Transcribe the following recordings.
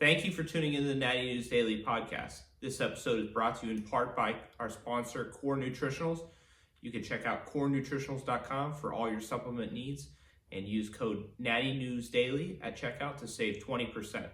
Thank you for tuning in to the Natty News Daily podcast. This episode is brought to you in part by our sponsor, Core Nutritionals. You can check out corenutritionals.com for all your supplement needs and use code Natty News Daily at checkout to save 20%.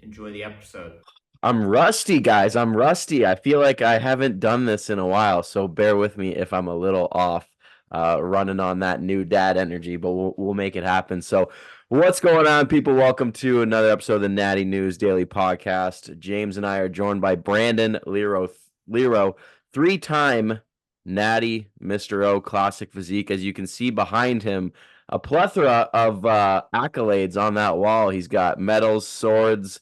Enjoy the episode. I'm rusty, guys. I'm rusty. I feel like I haven't done this in a while, so bear with me if I'm a little off running on that new dad energy, but we'll make it happen. So, what's going on, people? Welcome to another episode of the Natty News Daily podcast. James and I are joined by Brandon Lirio, three-time Natty Mr. O Classic Physique. As you can see behind him, a plethora of accolades on that wall. He's got medals, swords,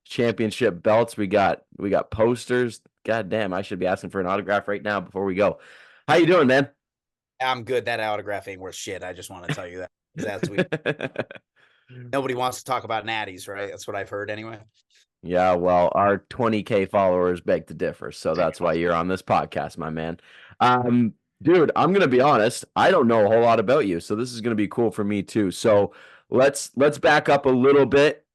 championship belts. We got posters. God damn, I should be asking for an autograph right now before we go. How you doing, man? I'm good. That autograph ain't worth shit. I just want to tell you that. That's weird. Nobody wants to talk about natties, right? That's what I've heard anyway. Yeah, well, our 20K followers beg to differ, so that's why you're on this podcast, my man. Dude, I'm gonna be honest. I don't know a whole lot about you, so this is gonna be cool for me too. So let's back up a little bit.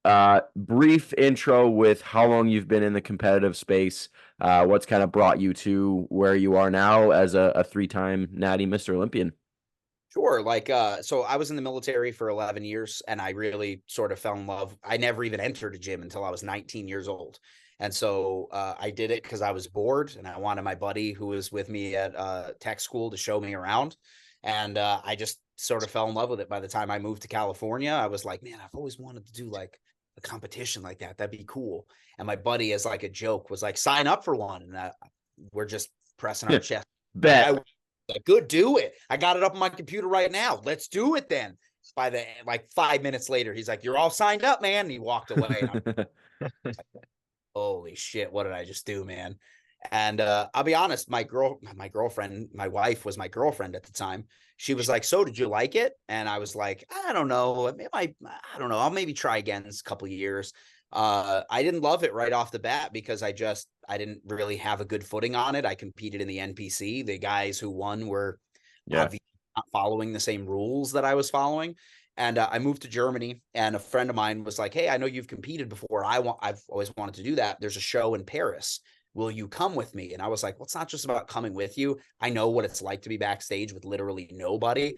Brief intro with how long you've been in the competitive space. What's kind of brought you to where you are now as a three-time Natty Mr. Olympian? Sure. So I was in the military for 11 years and I really sort of fell in love. I never even entered a gym until I was 19 years old. And so I did it because I was bored and I wanted my buddy who was with me at tech school to show me around. And I just sort of fell in love with it. By the time I moved to California, I was like, man, I've always wanted to do like a competition like that. That'd be cool. And my buddy, as like a joke, was like, sign up for one. And we're just pressing our chest. Bet. Like, good, do it. I got it up on my computer right now. Let's do it then. By the like 5 minutes later, he's like, you're all signed up, man. And he walked away. Like, holy shit, what did I just do, man? And I'll be honest, my girlfriend, my wife was my girlfriend at the time. She was like, so did you like it? And I was like, I don't know. I don't know. I'll maybe try again in a couple of years. I didn't love it right off the bat because I didn't really have a good footing on it. I competed in the NPC. The guys who won were obviously not following the same rules that I was following. And I moved to Germany, and a friend of mine was like, hey, I know you've competed before. I've always wanted to do that. There's a show in Paris. Will you come with me? And I was like, well, it's not just about coming with you. I know what it's like to be backstage with literally nobody.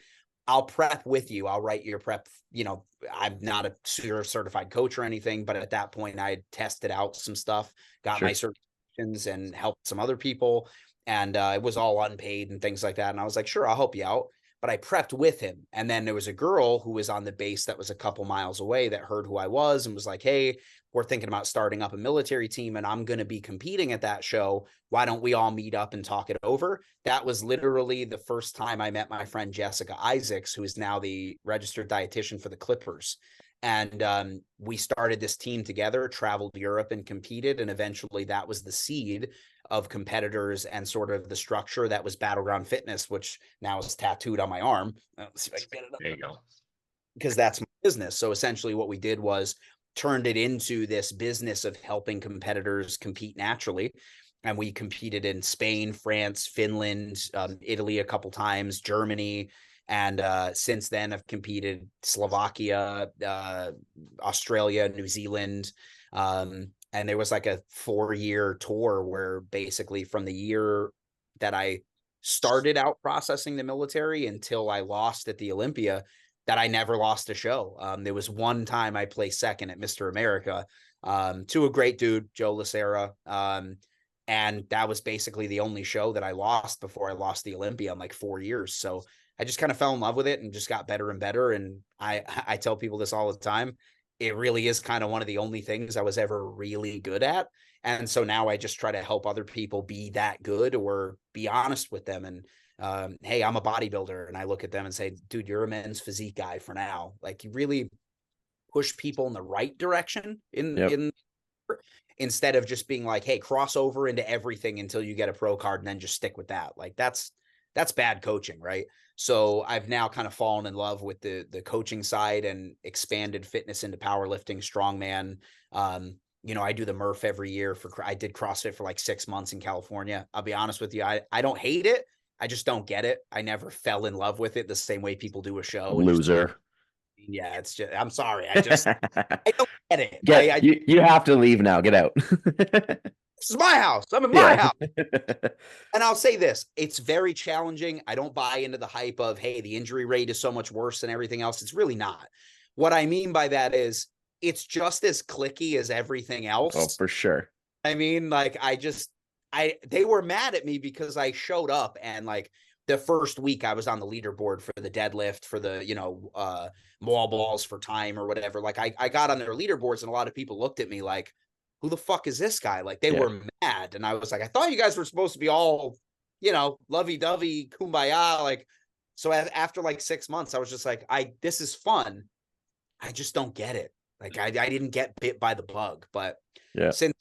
I'll prep with you. I'll write your prep. You know, I'm not a certified coach or anything, but at that point I had tested out some stuff, got my certifications and helped some other people. And it was all unpaid and things like that. And I was like, sure, I'll help you out. But I prepped with him. And then there was a girl who was on the base that was a couple miles away that heard who I was and was like, hey, we're thinking about starting up a military team and I'm going to be competing at that show. Why don't we all meet up and talk it over? That was literally the first time I met my friend Jessica Isaacs, who is now the registered dietitian for the Clippers. And we started this team together, traveled to Europe and competed. And eventually that was the seed of competitors and sort of the structure that was Battleground Fitness, which now is tattooed on my arm. Let's see if I can get it up. There you go. Because that's my business. So essentially what we did was turned it into this business of helping competitors compete naturally. And we competed in Spain, France, Finland, Italy a couple times, Germany. And since then I've competed Slovakia, Australia, New Zealand. And there was like a 4-year tour where basically from the year that I started out processing the military until I lost at the Olympia, that I never lost a show. There was one time I placed second at Mr. America to a great dude, Joe Lacera. And that was basically the only show that I lost before I lost the Olympia in like 4 years. So I just kind of fell in love with it and just got better and better. And I tell people this all the time. It really is kind of one of the only things I was ever really good at. And so now I just try to help other people be that good or be honest with them. And hey, I'm a bodybuilder. And I look at them and say, dude, you're a men's physique guy for now. Like you really push people in the right direction in instead of just being like, hey, cross over into everything until you get a pro card and then just stick with that. Like that's bad coaching, right? So I've now kind of fallen in love with the coaching side and expanded fitness into powerlifting, strongman. You know, I do the Murph every year I did CrossFit for like 6 months in California. I'll be honest with you. I don't hate it. I just don't get it. I never fell in love with it the same way people do a show. Loser. Yeah, it's just, I'm sorry. I don't get it. You have to leave now. Get out. This is my house. I'm in my house. And I'll say this, it's very challenging. I don't buy into the hype of, hey, the injury rate is so much worse than everything else. It's really not. What I mean by that is it's just as clicky as everything else. Oh, for sure. I mean, like, they were mad at me because I showed up and like the first week I was on the leaderboard for the deadlift, for the, wall balls for time or whatever. Like I got on their leaderboards and a lot of people looked at me like, who the fuck is this guy? Like they were mad. And I was like, I thought you guys were supposed to be all, lovey-dovey, kumbaya. Like, so after like 6 months, I was just like, this is fun. I just don't get it. Like I didn't get bit by the bug, but since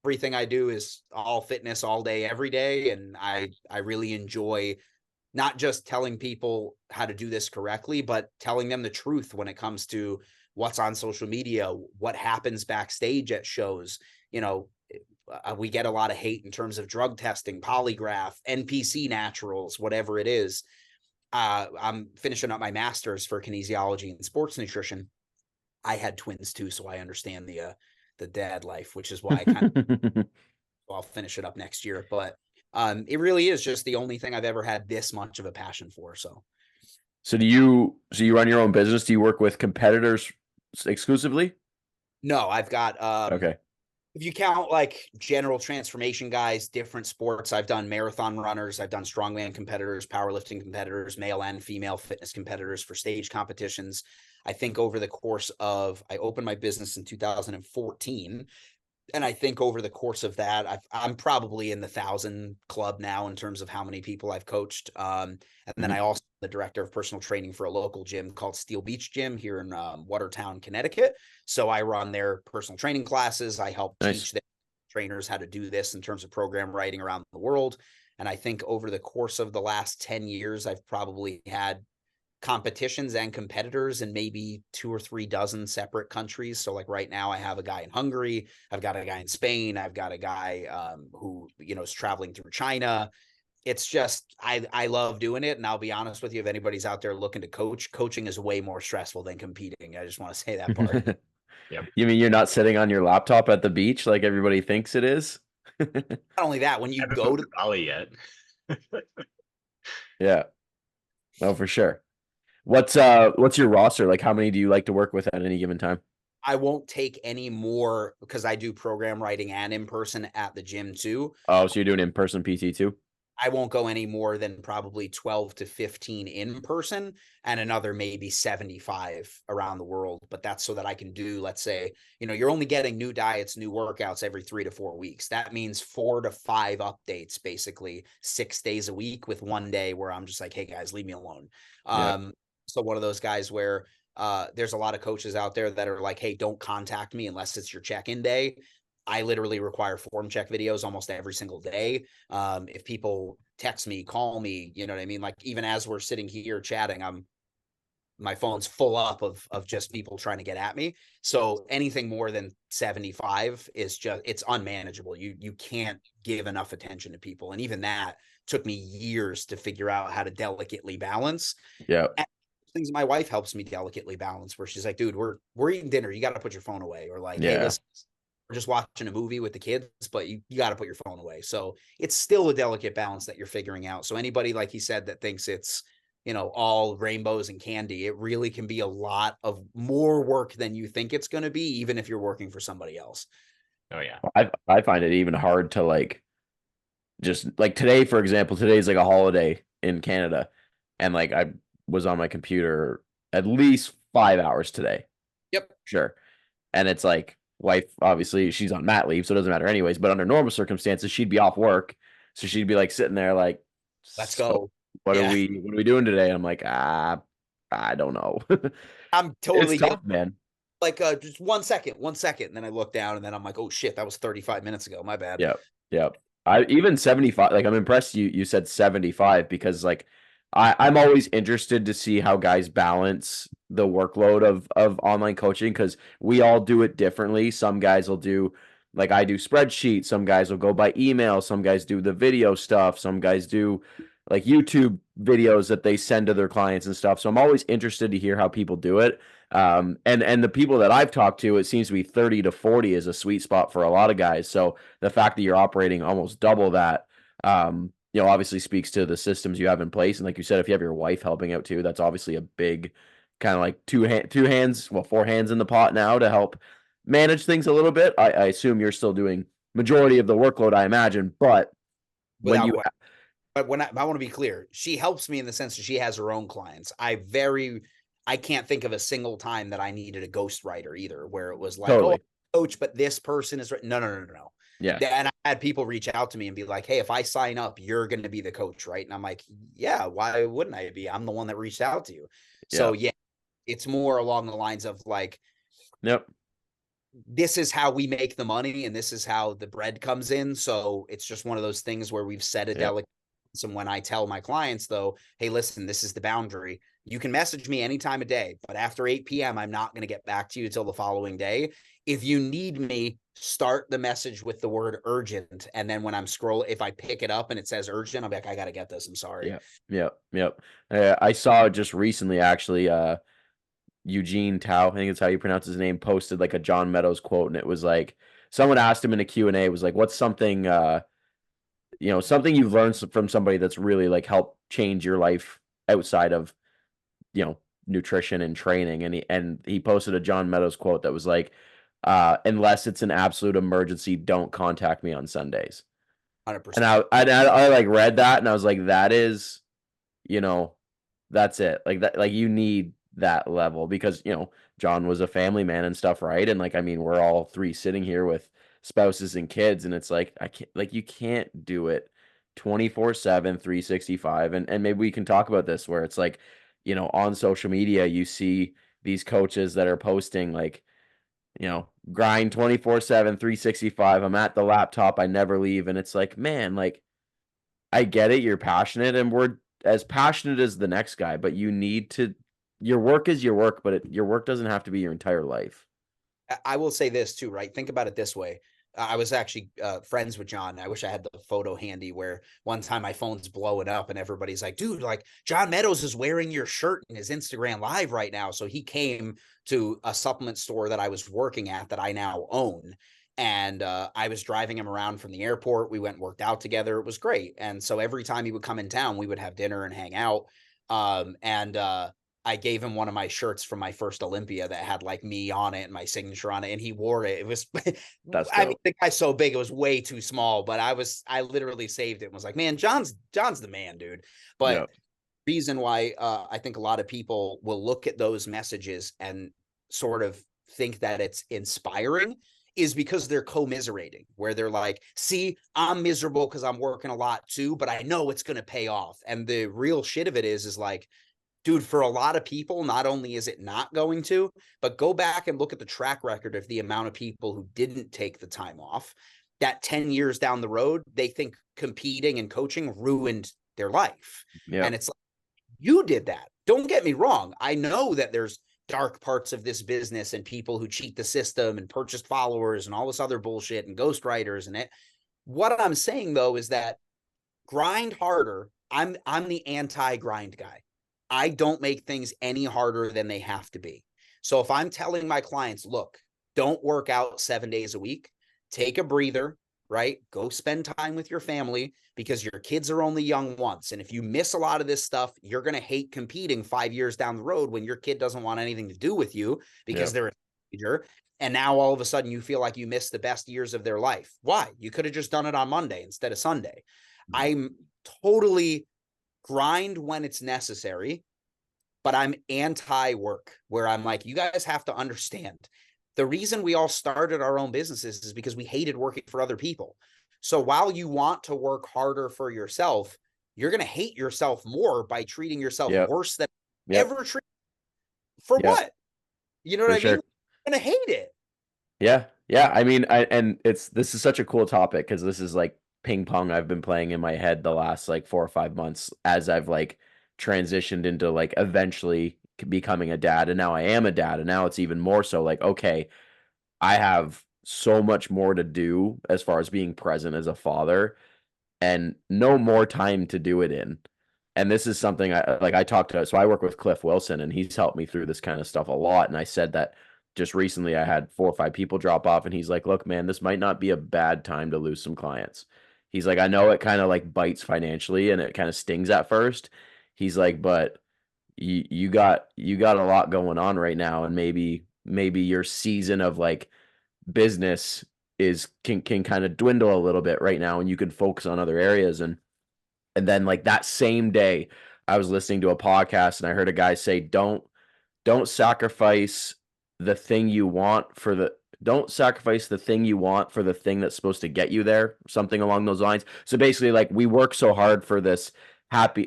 everything I do is all fitness all day, every day. And I really enjoy not just telling people how to do this correctly, but telling them the truth when it comes to what's on social media, what happens backstage at shows. We get a lot of hate in terms of drug testing, polygraph, NPC naturals, whatever it is. I'm finishing up my master's for kinesiology and sports nutrition. I had twins too, so I understand the dad life, which is why I'll finish it up next year. But it really is just the only thing I've ever had this much of a passion for. So you run your own business? Do you work with competitors exclusively? No, I've got okay. If you count like general transformation guys, different sports, I've done marathon runners, I've done strongman competitors, powerlifting competitors, male and female fitness competitors for stage competitions. I think over the course of, I opened my business in 2014. And I think over the course of that, I'm probably in the 1,000 club now in terms of how many people I've coached. And then I also am the director of personal training for a local gym called Steel Beach Gym here in Watertown, Connecticut. So I run their personal training classes. I help teach their trainers how to do this in terms of program writing around the world. And I think over the course of the last 10 years, I've probably had competitions and competitors in maybe 2 or 3 dozen separate countries. So like right now I have a guy in Hungary, I've got a guy in Spain, I've got a guy who, is traveling through China. It's just, I love doing it. And I'll be honest with you, if anybody's out there looking to coaching is way more stressful than competing. I just want to say that part. Yep. You mean you're not sitting on your laptop at the beach like everybody thinks it is? Not only that, when you go to Bali yet. Yeah. No, for sure. What's your roster? Like how many do you like to work with at any given time? I won't take any more because I do program writing and in person at the gym too. Oh, so you're doing in-person PT too? I won't go any more than probably 12 to 15 in person and another maybe 75 around the world. But that's so that I can do, let's say, you're only getting new diets, new workouts every 3 to 4 weeks. That means 4 to 5 updates, basically 6 days a week with 1 day where I'm just like, hey guys, leave me alone. So one of those guys where there's a lot of coaches out there that are like, hey, don't contact me unless it's your check-in day. I literally require form check videos almost every single day. If people text me, call me, you know what I mean? Like even as we're sitting here chatting, my phone's full up of just people trying to get at me. So anything more than 75 is just, it's unmanageable. You can't give enough attention to people. And even that took me years to figure out how to delicately balance. Yeah. Things my wife helps me delicately balance where she's like, dude, we're eating dinner. You got to put your phone away. Or like, hey, listen, we're just watching a movie with the kids, but you got to put your phone away. So it's still a delicate balance that you're figuring out. So anybody, like he said, that thinks it's, all rainbows and candy, it really can be a lot of more work than you think it's going to be, even if you're working for somebody else. Oh yeah. I find it even hard to like, just like today, for example, today's like a holiday in Canada. And like, I was on my computer at least 5 hours today. Yep. Sure. And it's like, wife, obviously she's on mat leave, so it doesn't matter anyways, but under normal circumstances she'd be off work, so she'd be like sitting there like, let's go, what are we doing today? And I'm like, I don't know. I'm totally tough, man. Like just 1 second, and then I look down and then I'm like, oh shit, that was 35 minutes ago, my bad. Yep. I even 75, like I'm impressed you said 75 because like I'm always interested to see how guys balance the workload of online coaching because we all do it differently. Some guys will do, like I do spreadsheets. Some guys will go by email. Some guys do the video stuff. Some guys do like YouTube videos that they send to their clients and stuff. So I'm always interested to hear how people do it. And the people that I've talked to, it seems to be 30 to 40 is a sweet spot for a lot of guys. So the fact that you're operating almost double that, obviously speaks to the systems you have in place. And like you said, if you have your wife helping out too, that's obviously a big kind of like four hands in the pot now to help manage things a little bit. I assume you're still doing majority of the workload, I imagine, but when Without you, question. But when I want to be clear, she helps me in the sense that she has her own clients. I can't think of a single time that I needed a ghostwriter either, where it was like, totally, oh, coach, but this person is right. No. yeah, And I had people reach out to me and be like, hey, if I sign up, you're going to be the coach, right? And I'm like, yeah, why wouldn't I be? I'm the one that reached out to you. So yeah, it's more along the lines of like, yep, this is how we make the money and this is how the bread comes in. So it's just one of those things where we've set a delicate. And when I tell my clients though, hey, listen, this is the boundary. You can message me any time of day, but after 8 p.m., I'm not going to get back to you until the following day. If you need me, start the message with the word urgent. And then when I'm scrolling, if I pick it up and it says urgent, I'm like, I got to get this. I'm sorry. Yep. I saw just recently, actually, Eugene Tao, I think it's how you pronounce his name, posted like a John Meadows quote, and it was like someone asked him in a Q&A, was like, what's something something you've learned from somebody that's really like helped change your life outside of nutrition and training, and he posted a John Meadows quote that was like, unless it's an absolute emergency, don't contact me on Sundays. 100%. And I like read that and I was like, that is, that's it. Like that, like you need that level because, John was a family man and stuff, right? And like, I mean, we're all three sitting here with spouses and kids, and it's like, you can't do it 24/7, 365. And maybe we can talk about this where it's like, on social media, you see these coaches that are posting like, grind 24/7, 365. I'm at the laptop. I never leave. And it's like, man, like, I get it. You're passionate and we're as passionate as the next guy, but your work is your work, but your work doesn't have to be your entire life. I will say this too, right? Think about it this way. I was actually friends with John. I wish I had the photo handy where one time my phone's blowing up and everybody's like, dude, like John Meadows is wearing your shirt in his Instagram live right now. So he came to a supplement store that I was working at that I now own. And I was driving him around from the airport. We went and worked out together. It was great. And so every time he would come in town, we would have dinner and hang out. I gave him one of my shirts from my first Olympia that had like me on it and my signature on it, and he wore it. It was, I mean, the guy's so big, it was way too small, but I literally saved it and was like, man, John's the man, dude. But reason why I think a lot of people will look at those messages and sort of think that it's inspiring is because they're commiserating, where they're like, see, I'm miserable because I'm working a lot too, but I know it's going to pay off. And the real shit of it is like, dude, for a lot of people, not only is it not going to, but go back and look at the track record of the amount of people who didn't take the time off. That 10 years down the road, they think competing and coaching ruined their life. And it's like, you did that. Don't get me wrong. I know that there's dark parts of this business and people who cheat the system and purchase followers and all this other bullshit and ghostwriters and it. What I'm saying though is that grind harder. I'm the anti-grind guy. I don't make things any harder than they have to be. So if I'm telling my clients, look, don't work out 7 days a week, take a breather, right? Go spend time with your family because your kids are only young once. And if you miss a lot of this stuff, you're going to hate competing 5 years down the road when your kid doesn't want anything to do with you because they're a teenager. And now all of a sudden you feel like you missed the best years of their life. Why? You could have just done it on Monday instead of Sunday. I'm totally grind when it's necessary, but I'm anti-work, where I'm like, you guys have to understand the reason we all started our own businesses is because we hated working for other people. So while you want to work harder for yourself, you're going to hate yourself more by treating yourself worse than ever treated. For what? You know what I mean? You're going to hate it. Yeah. I mean, this is such a cool topic because this is like ping pong I've been playing in my head the last like 4 or 5 months as I've like transitioned into like eventually becoming a dad, and now I am a dad, and now it's even more so like, okay, I have so much more to do as far as being present as a father and no more time to do it in. and this is something I talked to. So I work with Cliff Wilson, and he's helped me through this kind of stuff a lot. And I said that just recently I had 4 or 5 people drop off, and he's like, look, man, this might not be a bad time to lose some clients. He's like, I know it kind of like bites financially and it kind of stings at first. He's like, but you got a lot going on right now, and maybe your season of like business is can kind of dwindle a little bit right now, and you can focus on other areas. And then like that same day, I was listening to a podcast and I heard a guy say, don't sacrifice the thing you want for the don't sacrifice the thing you want for the thing that's supposed to get you there, something along those lines. So basically, like, we work so hard for this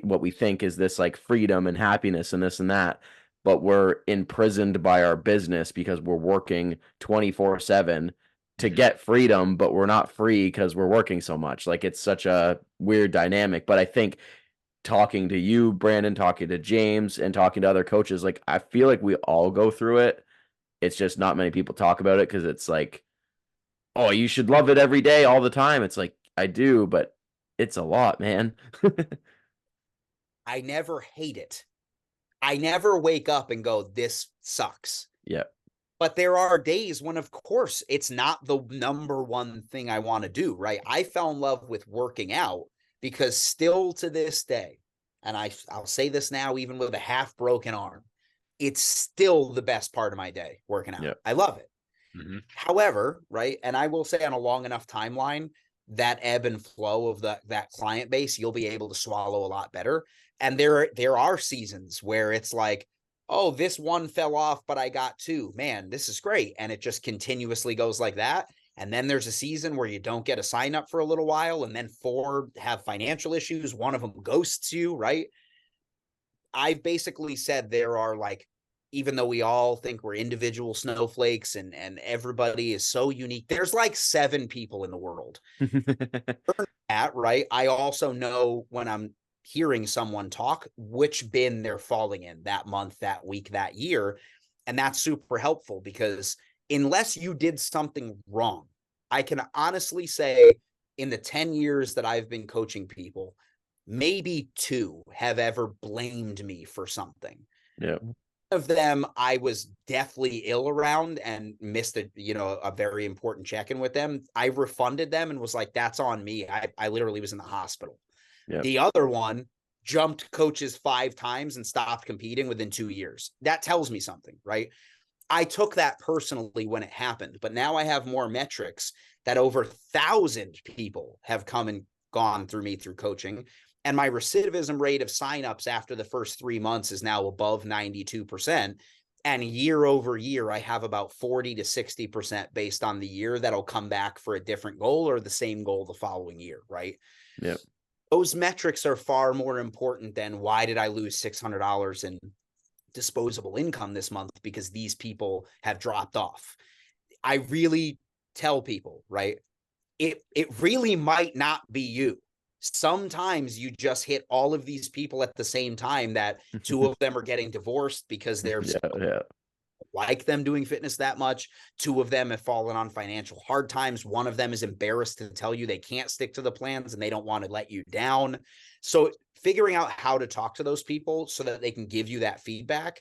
what we think is this like freedom and happiness and this and that, but we're imprisoned by our business because we're working 24/7 to get freedom, but we're not free because we're working so much. Like, it's such a weird dynamic. But I think talking to you, Brandon, talking to James, and talking to other coaches, like, I feel like we all go through it. It's just not many people talk about it because it's like, oh, you should love it every day, all the time. It's like, I do, but it's a lot, man. I never hate it. I never wake up and go, this sucks. Yeah. But there are days when, of course, it's not the number one thing I want to do, right? I fell in love with working out because still to this day, and I'll say this now, even with a half broken arm, it's still the best part of my day, working out. Yep. I love it. Mm-hmm. However, right, and I will say on a long enough timeline, that ebb and flow of that client base, you'll be able to swallow a lot better. And there are seasons where it's like, oh, this one fell off, but I got 2. Man, this is great. And it just continuously goes like that. And then there's a season where you don't get a sign up for a little while, and then 4 have financial issues. One of them ghosts you, right? I've basically said there are, like, even though we all think we're individual snowflakes and everybody is so unique, there's like 7 people in the world. Right? I also know when I'm hearing someone talk, which bin they're falling in that month, that week, that year. And that's super helpful because unless you did something wrong, I can honestly say in the 10 years that I've been coaching people, maybe 2 have ever blamed me for something. Yeah. One of them, I was deathly ill around and missed a very important check-in with them. I refunded them and was like, that's on me. I literally was in the hospital. Yep. The other one jumped coaches 5 times and stopped competing within 2 years. That tells me something, right? I took that personally when it happened, but now I have more metrics that over 1,000 people have come and gone through me through coaching. And my recidivism rate of signups after the first 3 months is now above 92%. And year over year, I have about 40 to 60% based on the year that'll come back for a different goal or the same goal the following year, right? Yep. Those metrics are far more important than why did I lose $600 in disposable income this month because these people have dropped off. I really tell people, right? It really might not be you. Sometimes you just hit all of these people at the same time that 2 of them are getting divorced because they're like them doing fitness that much. 2 of them have fallen on financial hard times. 1 of them is embarrassed to tell you they can't stick to the plans and they don't want to let you down. So figuring out how to talk to those people so that they can give you that feedback.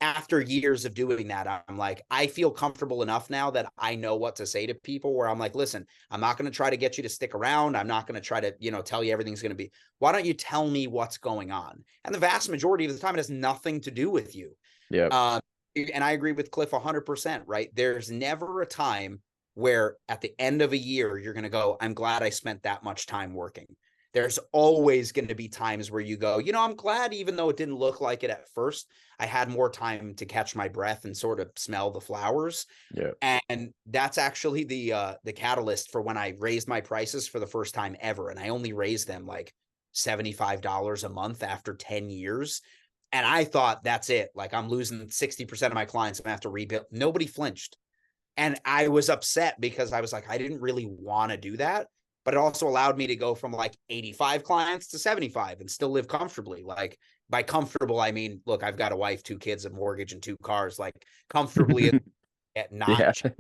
After years of doing that, I'm like, I feel comfortable enough now that I know what to say to people where I'm like, listen, I'm not going to try to get you to stick around. I'm not going to try to, tell you everything's going to be, why don't you tell me what's going on? And the vast majority of the time, it has nothing to do with you. Yeah. And I agree with Cliff 100%, right? There's never a time where at the end of a year, you're going to go, I'm glad I spent that much time working. There's always going to be times where you go, I'm glad, even though it didn't look like it at first, I had more time to catch my breath and sort of smell the flowers. Yeah. And that's actually the catalyst for when I raised my prices for the first time ever. And I only raised them like $75 a month after 10 years. And I thought, that's it. Like, I'm losing 60% of my clients. I'm going to have to rebuild. Nobody flinched. And I was upset because I was like, I didn't really want to do that. But it also allowed me to go from like 85 clients to 75 and still live comfortably. Like, by comfortable, I mean, look, I've got a wife, 2 kids, a mortgage, and 2 cars. Like, comfortably at not. You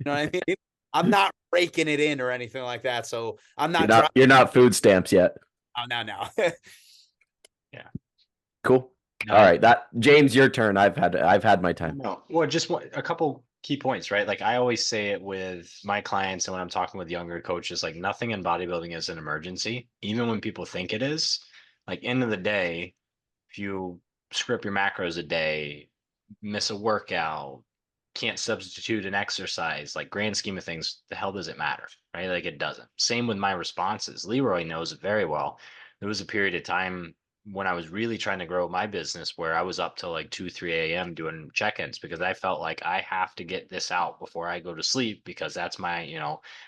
know what I mean? I'm not raking it in or anything like that. So I'm not. You're not food stamps yet. Oh, no. Cool. No, All right, that James, your turn. I've had my time. no. Well, just a couple key points, right? Like I always say it with my clients and when I'm talking with younger coaches, like nothing in bodybuilding is an emergency, even when people think it is. Like end of the day, if you screw up your macros a day, miss a workout, can't substitute an exercise, like grand scheme of things, the hell does it matter, right? Like it doesn't. Same with my responses. Leroy knows it very well. There was a period of time when I was really trying to grow my business where I was up till like 2, 3 a.m. doing check-ins because I felt like I have to get this out before I go to sleep because that's my,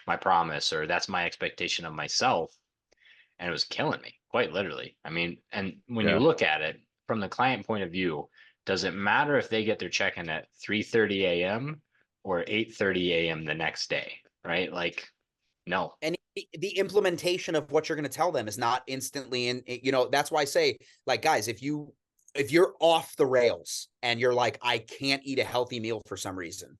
my promise or that's my expectation of myself. And it was killing me, quite literally. I mean, and when you Yeah. look at it from the client point of view, does it matter if they get their check-in at 3:30 a.m. or 8:30 a.m. the next day, right? Like, no. And the implementation of what you're going to tell them is not instantly in, that's why I say, like, guys, if you're off the rails and you're like, I can't eat a healthy meal for some reason,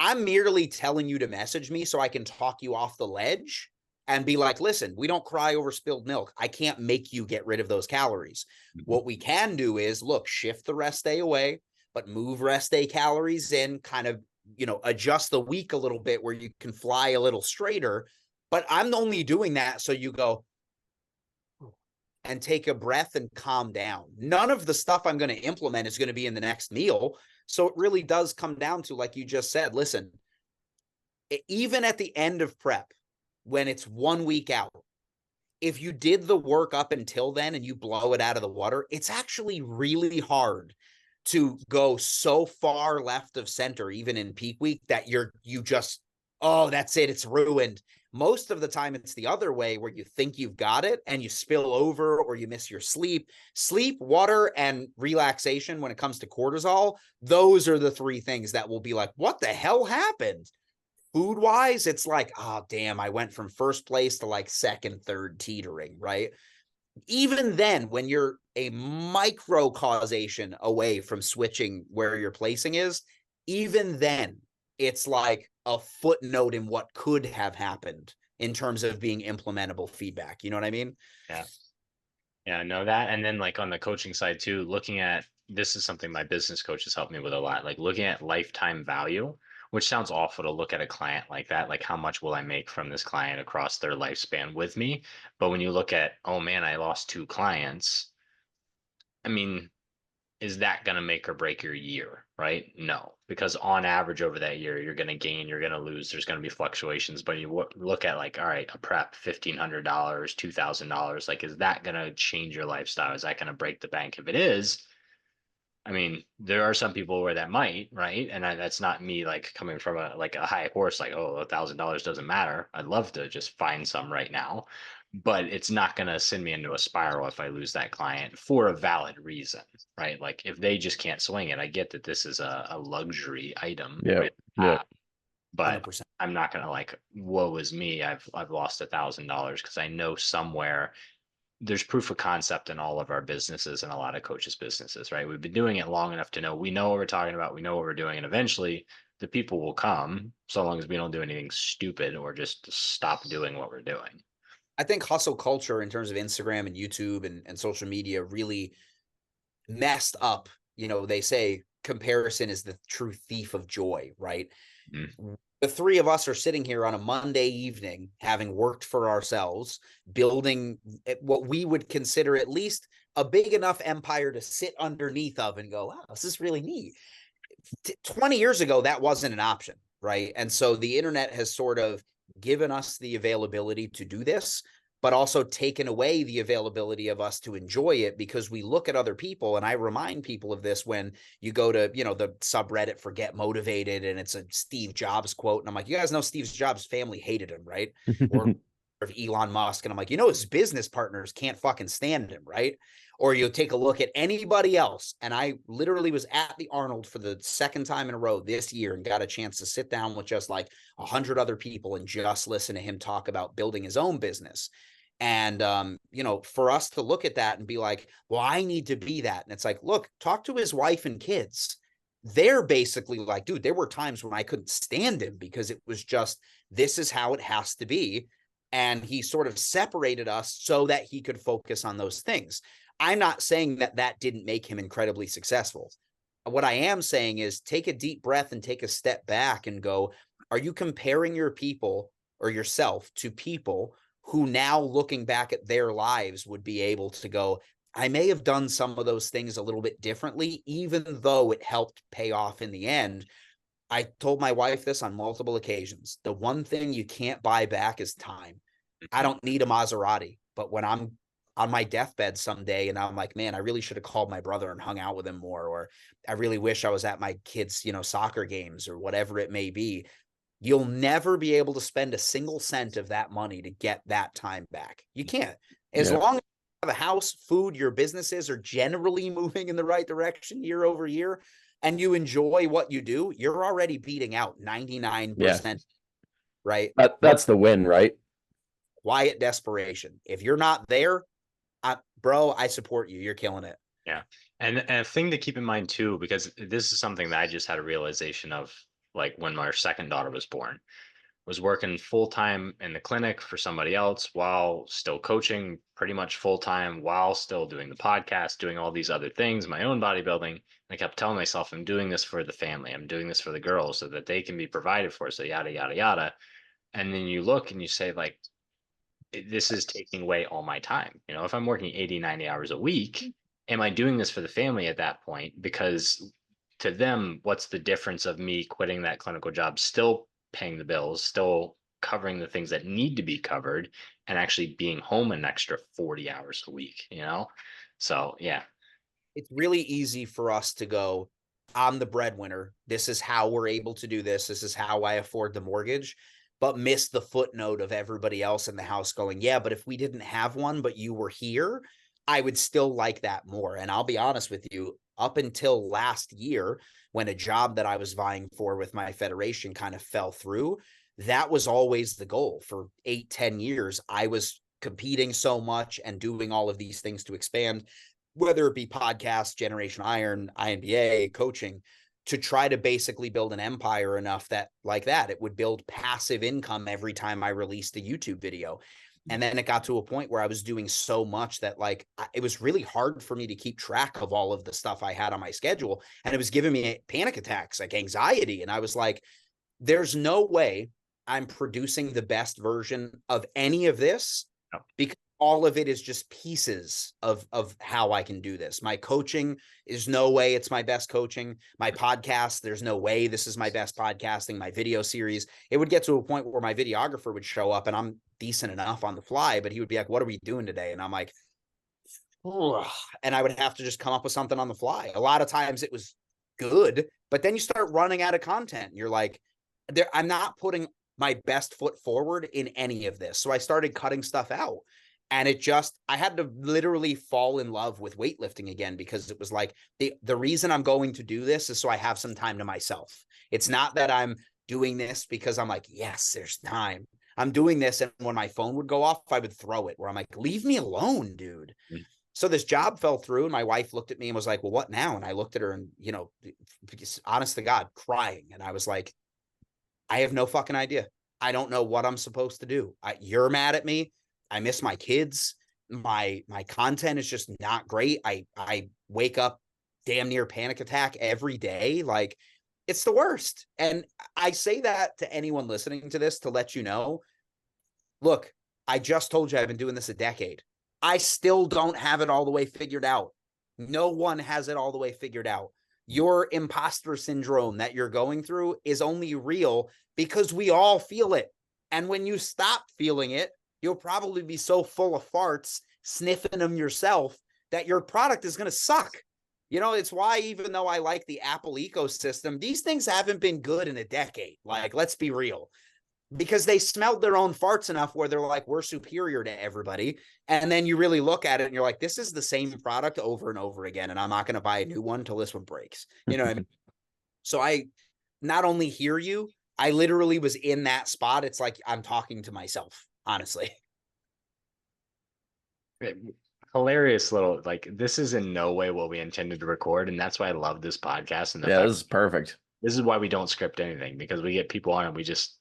I'm merely telling you to message me so I can talk you off the ledge and be like, listen, we don't cry over spilled milk. I can't make you get rid of those calories. What we can do is, look, shift the rest day away, but move rest day calories in, kind of, adjust the week a little bit where you can fly a little straighter. But I'm only doing that so you go and take a breath and calm down. None of the stuff I'm going to implement is going to be in the next meal. So it really does come down to, like you just said, listen, even at the end of prep, when it's 1 week out, if you did the work up until then and you blow it out of the water, it's actually really hard to go so far left of center, even in peak week, that you just, oh, that's it, it's ruined. Most of the time it's the other way where you think you've got it and you spill over or you miss your sleep, water, and relaxation. When it comes to cortisol, those are the three things that will be like, what the hell happened? Food wise, it's like, oh, damn, I went from first place to like second, third, teetering, right? Even then, when you're a micro causation away from switching where your placing is, even then, it's like a footnote in what could have happened in terms of being implementable feedback. You know what I mean? Yeah. Yeah, I know that. And then like on the coaching side too, looking at this is something my business coach has helped me with a lot, like looking at lifetime value, which sounds awful to look at a client like that. Like how much will I make from this client across their lifespan with me? But when you look at, oh man, I lost 2 clients. I mean, is that going to make or break your year, right? No, because on average over that year, you're going to gain, you're going to lose. There's going to be fluctuations, but you look at like, all right, a prep, $1,500, $2,000. Like, is that going to change your lifestyle? Is that going to break the bank? If it is, I mean, there are some people where that might, right? And that's not me like coming from a high horse, like, oh, $1,000 doesn't matter. I'd love to just find some right now, but it's not going to send me into a spiral if I lose that client for a valid reason, right? Like if they just can't swing it, I get that this is a luxury item, Yeah. right? Yeah. But 100%. I'm not going to like, woe is me. I've lost $1,000 because I know somewhere there's proof of concept in all of our businesses and a lot of coaches' businesses, right? We've been doing it long enough to know we know what we're talking about, we know what we're doing, and eventually the people will come so long as we don't do anything stupid or just stop doing what we're doing. I think hustle culture in terms of Instagram and YouTube and social media really messed up. They say comparison is the true thief of joy, right? The three of us are sitting here on a Monday evening, having worked for ourselves, building what we would consider at least a big enough empire to sit underneath of and go, wow, this is really neat. 20 years ago, that wasn't an option, right? And so the internet has sort of given us the availability to do this, but also taken away the availability of us to enjoy it because we look at other people. And I remind people of this when you go to, the subreddit for Get Motivated and it's a Steve Jobs quote. And I'm like, you guys know Steve Jobs' family hated him, right? Or of Elon Musk. And I'm like, his business partners can't fucking stand him, right? Or you take a look at anybody else. And I literally was at the Arnold for the second time in a row this year and got a chance to sit down with just like 100 other people and just listen to him talk about building his own business. And, for us to look at that and be like, well, I need to be that. And it's like, look, talk to his wife and kids. They're basically like, dude, there were times when I couldn't stand him because it was just, this is how it has to be. And he sort of separated us so that he could focus on those things. I'm not saying that that didn't make him incredibly successful. What I am saying is take a deep breath and take a step back and go, are you comparing your people or yourself to people who now looking back at their lives would be able to go, I may have done some of those things a little bit differently, even though it helped pay off in the end. I told my wife this on multiple occasions. The one thing you can't buy back is time. I don't need a Maserati, but when I'm on my deathbed someday and I'm like, man, I really should have called my brother and hung out with him more, or I really wish I was at my kids', soccer games or whatever it may be. You'll never be able to spend a single cent of that money to get that time back. You can't. As long as you have a house, food, your businesses are generally moving in the right direction year over year, and you enjoy what you do, you're already beating out 99%, right? That's the win, right? Quiet desperation. If you're not there, bro, I support you. You're killing it. Yeah. And a thing to keep in mind too, because this is something that I just had a realization of, like when my second daughter was born, was working full time in the clinic for somebody else while still coaching pretty much full time, while still doing the podcast, doing all these other things, my own bodybuilding. And I kept telling myself, I'm doing this for the family. I'm doing this for the girls so that they can be provided for. So yada, yada, yada. And then you look and you say, like, this is taking away all my time. If I'm working 80, 90 hours a week, am I doing this for the family at that point? Because to them, what's the difference of me quitting that clinical job, still paying the bills, still covering the things that need to be covered, and actually being home an extra 40 hours a week, So, yeah. It's really easy for us to go, I'm the breadwinner. This is how we're able to do this. This is how I afford the mortgage, but miss the footnote of everybody else in the house going, yeah, but if we didn't have one, but you were here, I would still like that more. And I'll be honest with you, up until last year, when a job that I was vying for with my federation kind of fell through, that was always the goal. For 8-10 years, I was competing so much and doing all of these things to expand, whether it be podcasts, Generation Iron, INBA, coaching, to try to basically build an empire enough that it would build passive income every time I released a YouTube video. And then it got to a point where I was doing so much that it was really hard for me to keep track of all of the stuff I had on my schedule. And it was giving me panic attacks, like anxiety. And I was like, there's no way I'm producing the best version of any of this, because all of it is just pieces of how I can do this. My coaching is no way it's my best coaching. My podcast, there's no way this is my best podcasting. My video series, it would get to a point where my videographer would show up and I'm decent enough on the fly, but he would be like, what are we doing today? And I'm like, ugh. And I would have to just come up with something on the fly. A lot of times it was good, but then you start running out of content. You're like, I'm not putting my best foot forward in any of this. So I started cutting stuff out. And I had to literally fall in love with weightlifting again, because it was like the reason I'm going to do this is so I have some time to myself. It's not that I'm doing this because I'm like, yes, there's time. I'm doing this. And when my phone would go off, I would throw it, where I'm like, leave me alone, dude. Mm-hmm. So this job fell through and my wife looked at me and was like, well, what now? And I looked at her and, honest to God, crying. And I was like, I have no fucking idea. I don't know what I'm supposed to do. You're mad at me. I miss my kids. My content is just not great. I wake up damn near panic attack every day. Like, it's the worst. And I say that to anyone listening to this to let you know, look, I just told you I've been doing this a decade. I still don't have it all the way figured out. No one has it all the way figured out. Your imposter syndrome that you're going through is only real because we all feel it. And when you stop feeling it, you'll probably be so full of farts, sniffing them yourself, that your product is going to suck. It's why, even though I like the Apple ecosystem, these things haven't been good in a decade. Like, let's be real, because they smelled their own farts enough where they're like, we're superior to everybody. And then you really look at it and you're like, this is the same product over and over again. And I'm not going to buy a new one until this one breaks. You know what I mean? So I not only hear you, I literally was in that spot. It's like I'm talking to myself, honestly. Hilarious little, this is in no way what we intended to record, and that's why I love this podcast. And this is perfect. This is why we don't script anything, because we get people on and we just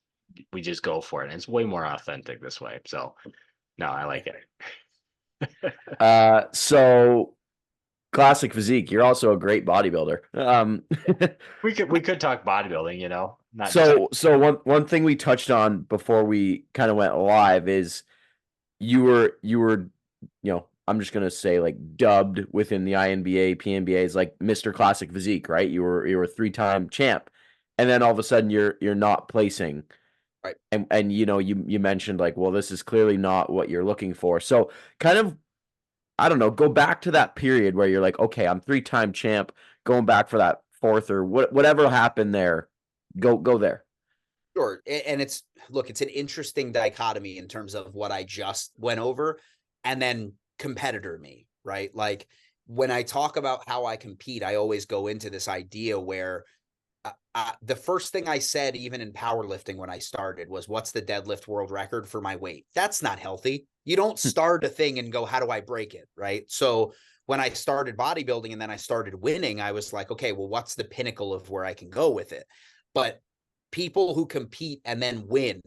go for it, and it's way more authentic this way. So no, I like it. So Classic Physique, you're also a great bodybuilder. We could talk bodybuilding, not just So one thing we touched on before we kind of went live is you were I'm just gonna say like dubbed within the INBA, PNBA as like Mr. Classic Physique, right? You were a 3-time champ, and then all of a sudden you're not placing, Right. And you mentioned like, well, this is clearly not what you're looking for. So kind of, I don't know, go back to that period where you're like, okay, I'm 3-time champ, going back for that fourth or whatever happened there. Go there. Sure. And it's an interesting dichotomy in terms of what I just went over and then competitor me, right? Like when I talk about how I compete, I always go into this idea where the first thing I said, even in powerlifting when I started, was what's the deadlift world record for my weight? That's not healthy. You don't start a thing and go, how do I break it? Right. So when I started bodybuilding and then I started winning, I was like, okay, well, what's the pinnacle of where I can go with it? But people who compete and then win,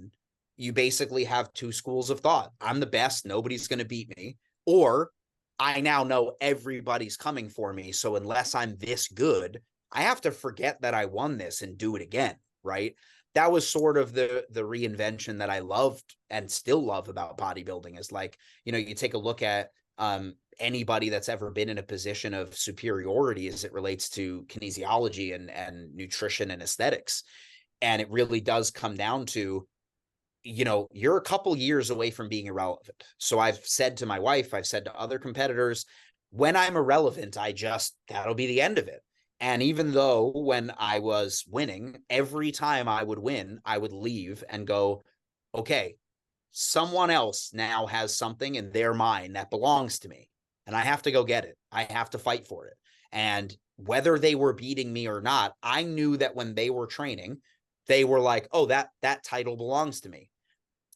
you basically have two schools of thought. I'm the best. Nobody's going to beat me. Or I now know everybody's coming for me. So unless I'm this good, I have to forget that I won this and do it again, right? That was sort of the reinvention that I loved and still love about bodybuilding is like, you take a look at anybody that's ever been in a position of superiority as it relates to kinesiology and nutrition and aesthetics. And it really does come down to, you're a couple years away from being irrelevant. So I've said to my wife, I've said to other competitors, when I'm irrelevant, that'll be the end of it. And even though when I was winning, every time I would win, I would leave and go, okay, someone else now has something in their mind that belongs to me. And I have to go get it. I have to fight for it. And whether they were beating me or not, I knew that when they were training, they were like, oh, that title belongs to me.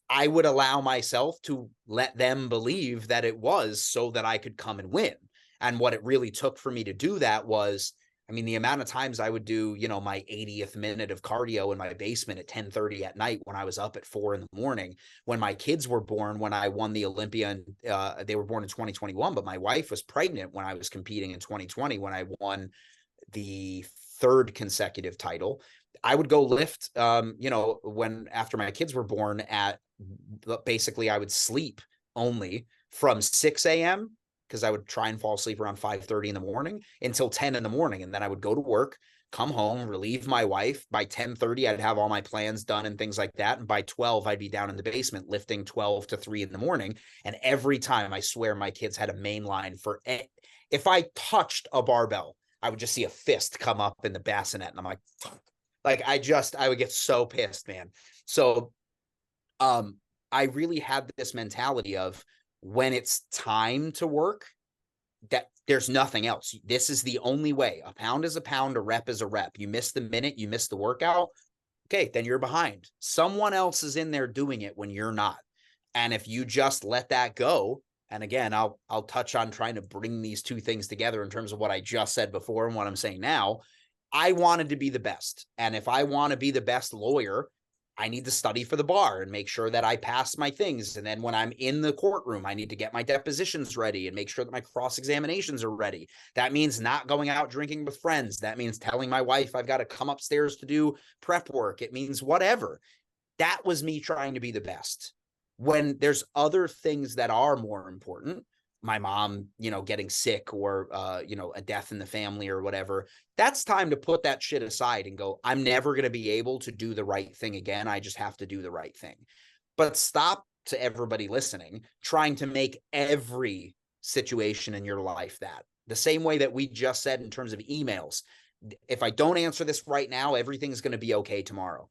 I would allow myself to let them believe that it was so that I could come and win. And what it really took for me to do that was, the amount of times I would do, my 80th minute of cardio in my basement at 10:30 at night when I was up at 4 a.m. When my kids were born, when I won the Olympia, and they were born in 2021, but my wife was pregnant when I was competing in 2020, when I won the third consecutive title. I would go lift, after my kids were born basically I would sleep only from 6 a.m. because I would try and fall asleep around 5:30 in the morning until 10 in the morning. And then I would go to work, come home, relieve my wife. By 10:30, I'd have all my plans done and things like that. And by 12, I'd be down in the basement lifting 12 to 3 in the morning. And every time, I swear, my kids had a main line for it. If I touched a barbell, I would just see a fist come up in the bassinet. And I'm like, fuck. Like I would get so pissed, man. So I really had this mentality of when it's time to work, that there's nothing else. This is the only way. A pound is a pound, a rep is a rep. You miss the minute, you miss the workout, okay, then you're behind. Someone else is in there doing it when you're not. And if you just let that go, and again, I'll touch on trying to bring these two things together in terms of what I just said before and what I'm saying now. I wanted to be the best. And if I want to be the best lawyer, I need to study for the bar and make sure that I pass my things. And then when I'm in the courtroom, I need to get my depositions ready and make sure that my cross-examinations are ready. That means not going out drinking with friends. That means telling my wife I've got to come upstairs to do prep work. It means whatever. That was me trying to be the best. When there's other things that are more important, my mom, getting sick or, a death in the family or whatever, that's time to put that shit aside and go, I'm never going to be able to do the right thing again. I just have to do the right thing. But stop, to everybody listening, trying to make every situation in your life that. The same way that we just said in terms of emails. If I don't answer this right now, everything's going to be okay tomorrow.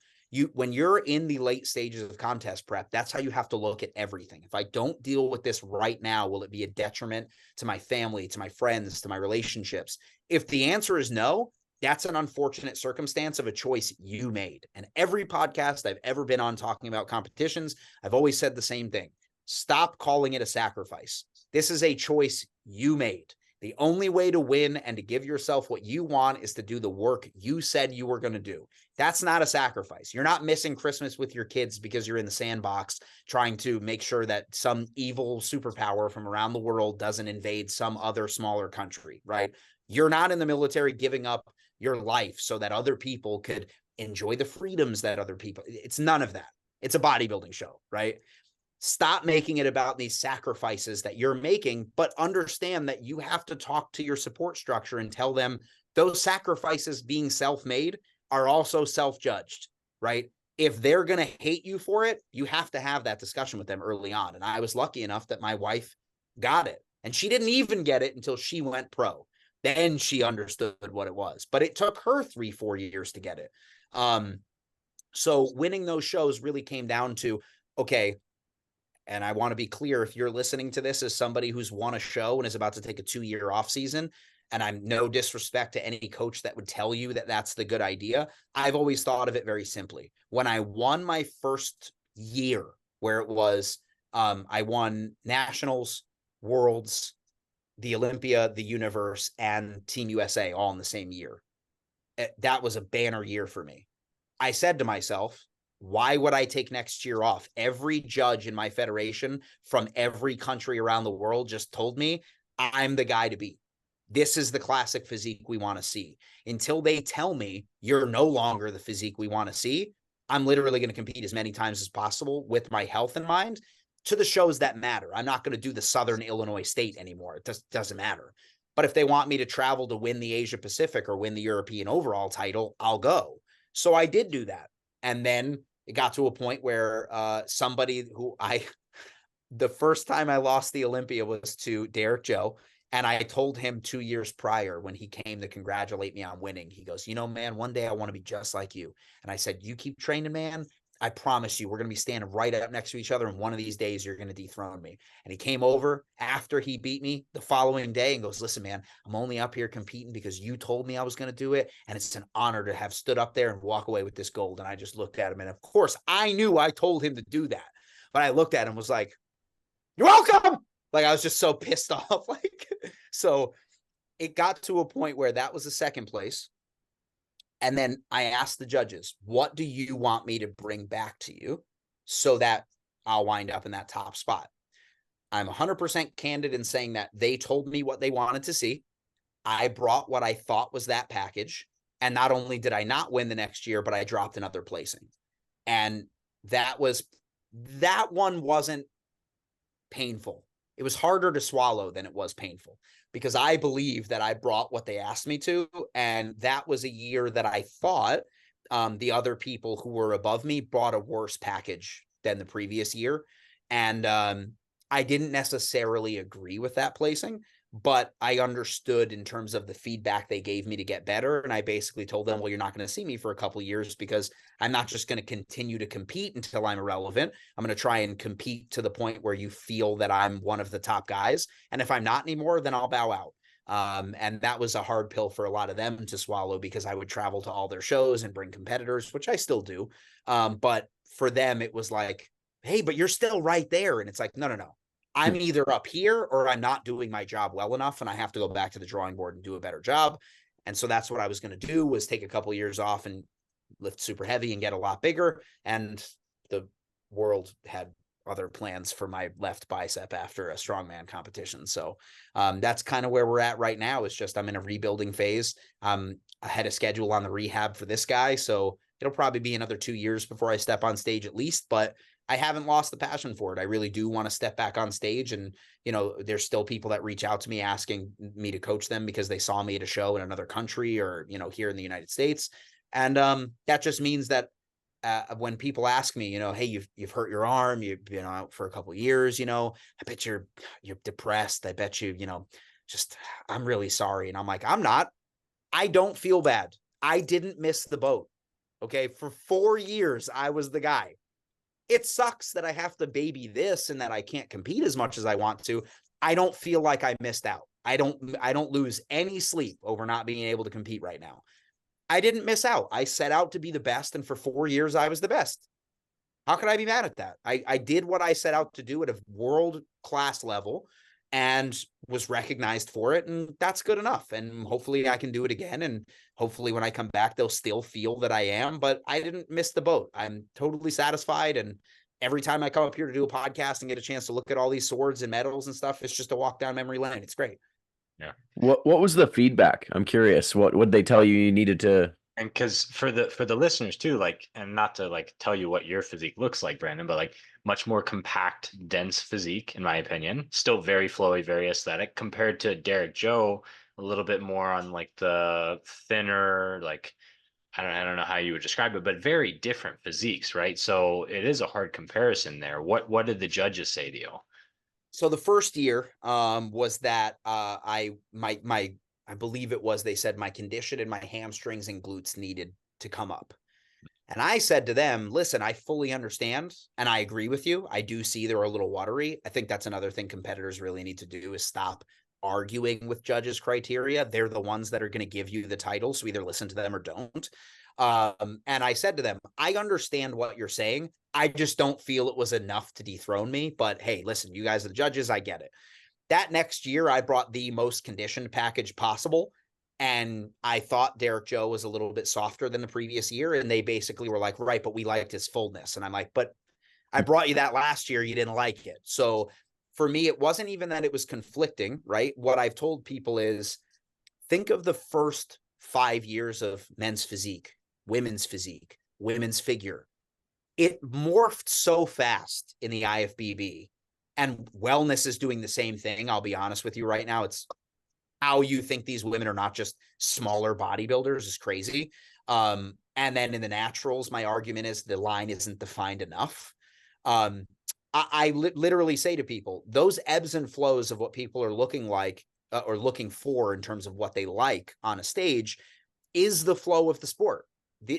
When you're in the late stages of contest prep, that's how you have to look at everything. If I don't deal with this right now, will it be a detriment to my family, to my friends, to my relationships? If the answer is no, that's an unfortunate circumstance of a choice you made. And every podcast I've ever been on talking about competitions, I've always said the same thing. Stop calling it a sacrifice. This is a choice you made. The only way to win and to give yourself what you want is to do the work you said you were going to do. That's not a sacrifice. You're not missing Christmas with your kids because you're in the sandbox trying to make sure that some evil superpower from around the world doesn't invade some other smaller country, right? You're not in the military giving up your life so that other people could enjoy the freedoms that other people. It's none of that. It's a bodybuilding show, right? Stop making it about these sacrifices that you're making, but understand that you have to talk to your support structure and tell them those sacrifices being self-made are also self-judged, right? If they're going to hate you for it, you have to have that discussion with them early on. And I was lucky enough that my wife got it, and she didn't even get it until she went pro. Then she understood what it was, but it took her 3-4 years to get it. So winning those shows really came down to, okay, and I want to be clear, if you're listening to this as somebody who's won a show and is about to take a 2-year off season, and I'm no disrespect to any coach that would tell you that that's the good idea, I've always thought of it very simply. When I won my first year, where it was, I won nationals, worlds, the Olympia, the universe, and Team USA all in the same year. That was a banner year for me. I said to myself, why would I take next year off? Every judge in my federation from every country around the world just told me I'm the guy to beat. This is the classic physique we want to see. Until they tell me you're no longer the physique we want to see, I'm literally going to compete as many times as possible with my health in mind to the shows that matter. I'm not going to do the Southern Illinois State anymore. It doesn't matter. But if they want me to travel to win the Asia Pacific or win the European overall title, I'll go. So I did do that. And then it got to a point where somebody who the first time I lost the Olympia was to Derek Joe. And I told him 2 years prior when he came to congratulate me on winning, he goes, you know, man, one day I want to be just like you. And I said, you keep training, man. I promise you, we're going to be standing right up next to each other. And one of these days you're going to dethrone me. And he came over after he beat me the following day and goes, listen, man, I'm only up here competing because you told me I was going to do it. And it's an honor to have stood up there and walk away with this gold. And I just looked at him. And of course I knew I told him to do that, but I looked at him and was like, you're welcome. Like, I was just so pissed off. Like, so it got to a point where that was the second place. And then I asked the judges, what do you want me to bring back to you so that I'll wind up in that top spot? I'm 100% candid in saying that they told me what they wanted to see. I brought what I thought was that package. And not only did I not win the next year, but I dropped another placing. And that one wasn't painful. It was harder to swallow than it was painful, because I believe that I brought what they asked me to. And that was a year that I thought the other people who were above me brought a worse package than the previous year. And I didn't necessarily agree with that placing, but I understood in terms of the feedback they gave me to get better. And I basically told them, well, you're not going to see me for a couple of years because I'm not just going to continue to compete until I'm irrelevant. I'm going to try and compete to the point where you feel that I'm one of the top guys. And if I'm not anymore, then I'll bow out. And that was a hard pill for a lot of them to swallow, because I would travel to all their shows and bring competitors, which I still do. But for them, it was like, hey, but you're still right there. And it's like, no. I'm either up here or I'm not doing my job well enough, and I have to go back to the drawing board and do a better job. And so that's what I was going to do, was take a couple of years off and lift super heavy and get a lot bigger. And the world had other plans for my left bicep after a strongman competition. So that's kind of where we're at right now. It's just I'm in a rebuilding phase. I had a schedule on the rehab for this guy, so it'll probably be another 2 years before I step on stage at least, but I haven't lost the passion for it. I really do want to step back on stage. And, you know, there's still people that reach out to me asking me to coach them because they saw me at a show in another country or, you know, here in the United States. And that just means that when people ask me, you know, hey, you've hurt your arm, you've been out for a couple of years, you know, I bet you're depressed. I bet you, you know, just, I'm really sorry. And I'm like, I'm not. I don't feel bad. I didn't miss the boat. Okay. For 4 years, I was the guy. It sucks that I have to baby this and that I can't compete as much as I want to. I don't feel like I missed out. I don't lose any sleep over not being able to compete right now. I didn't miss out. I set out to be the best, and for 4 years I was the best. How could I be mad at that? I did what I set out to do at a world-class level, and was recognized for it. And that's good enough. And hopefully I can do it again. And hopefully when I come back, they'll still feel that I am, but I didn't miss the boat. I'm totally satisfied. And every time I come up here to do a podcast and get a chance to look at all these swords and medals and stuff, it's just a walk down memory lane. It's great. Yeah. What was the feedback? I'm curious. What would they tell you needed to? And because for the listeners too, like, and not to like tell you what your physique looks like, Brandon, but like much more compact, dense physique, in my opinion. Still very flowy, very aesthetic, compared to Derek Joe, a little bit more on like the thinner, like I don't know how you would describe it, but very different physiques, right? So it is a hard comparison there. What did the judges say to you? So the first year was that I believe it was, they said my condition and my hamstrings and glutes needed to come up. And I said to them, listen, I fully understand. And I agree with you. I do see they're a little watery. I think that's another thing competitors really need to do is stop arguing with judges' criteria. They're the ones that are going to give you the title. So either listen to them or don't. And I said to them, I understand what you're saying. I just don't feel it was enough to dethrone me. But hey, listen, you guys are the judges. I get it. That next year, I brought the most conditioned package possible. And I thought Derek Joe was a little bit softer than the previous year. And they basically were like, right, but we liked his fullness. And I'm like, but I brought you that last year. You didn't like it. So for me, it wasn't even that it was conflicting, right? What I've told people is think of the first 5 years of men's physique, women's figure. It morphed so fast in the IFBB, and wellness is doing the same thing. I'll be honest with you right now. It's how you think these women are not just smaller bodybuilders is crazy. And then in the naturals, my argument is the line isn't defined enough. I literally say to people, those ebbs and flows of what people are looking like or looking for in terms of what they like on a stage is the flow of the sport.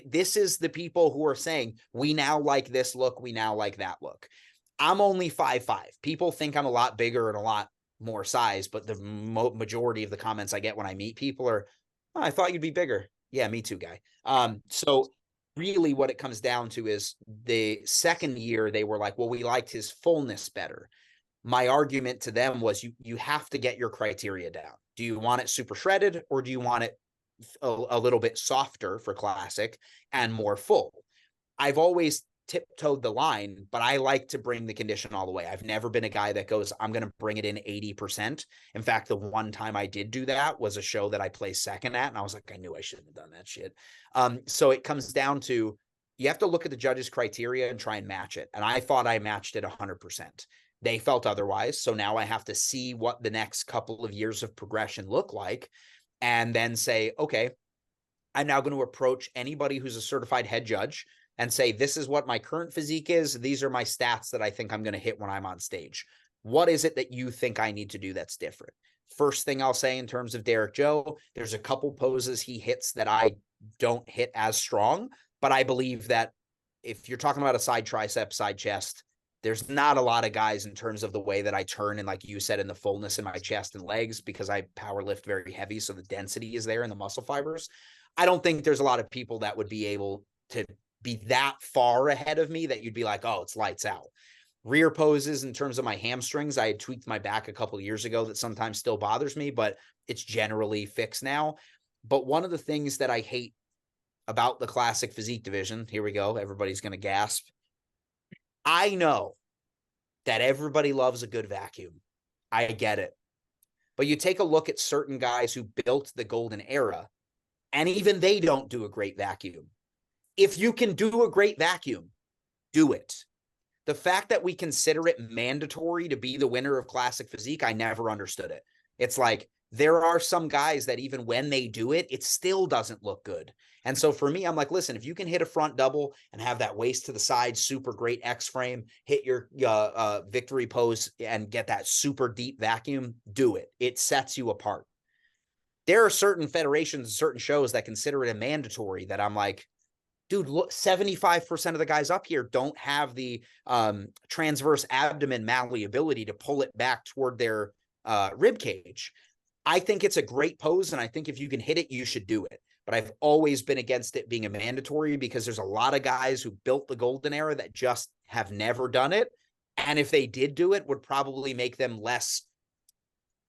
This is the people who are saying, we now like this look, we now like that look. I'm only 5'5". People think I'm a lot bigger and a lot more size, but the majority of the comments I get when I meet people are, oh, I thought you'd be bigger. Yeah, me too, guy. So really what it comes down to is the second year, they were like, well, we liked his fullness better. My argument to them was you have to get your criteria down. Do you want it super shredded or do you want it a little bit softer for classic and more full? I've always tiptoed the line, but I like to bring the condition all the way. I've never been a guy that goes, I'm going to bring it in 80%. In fact, the one time I did do that was a show that I placed second at, and I was like, I knew I shouldn't have done that shit. So it comes down to, you have to look at the judges' criteria and try and match it. And I thought I matched it 100%. They felt otherwise. So now I have to see what the next couple of years of progression look like and then say, okay, I'm now going to approach anybody who's a certified head judge and say, this is what my current physique is. These are my stats that I think I'm going to hit when I'm on stage. What is it that you think I need to do that's different? First thing I'll say in terms of Derek Joe, there's a couple poses he hits that I don't hit as strong, but I believe that if you're talking about a side tricep, side chest, there's not a lot of guys in terms of the way that I turn and, like you said, in the fullness in my chest and legs, because I power lift very heavy. So the density is there in the muscle fibers. I don't think there's a lot of people that would be able to be that far ahead of me that you'd be like, oh, it's lights out. Rear poses in terms of my hamstrings, I had tweaked my back a couple of years ago that sometimes still bothers me, but it's generally fixed now. But one of the things that I hate about the classic physique division, here we go, everybody's going to gasp. I know that everybody loves a good vacuum. I get it. But you take a look at certain guys who built the golden era, and even they don't do a great vacuum. If you can do a great vacuum, do it. The fact that we consider it mandatory to be the winner of classic physique, I never understood it. It's like, there are some guys that even when they do it, it still doesn't look good. And so for me, I'm like, listen, if you can hit a front double and have that waist to the side, super great X frame, hit your victory pose and get that super deep vacuum, do it. It sets you apart. There are certain federations, certain shows that consider it a mandatory that I'm like, dude, look, 75% of the guys up here don't have the transverse abdomen malleability to pull it back toward their rib cage. I think it's a great pose, and I think if you can hit it, you should do it. But I've always been against it being a mandatory because there's a lot of guys who built the golden era that just have never done it. And if they did do it, would probably make them less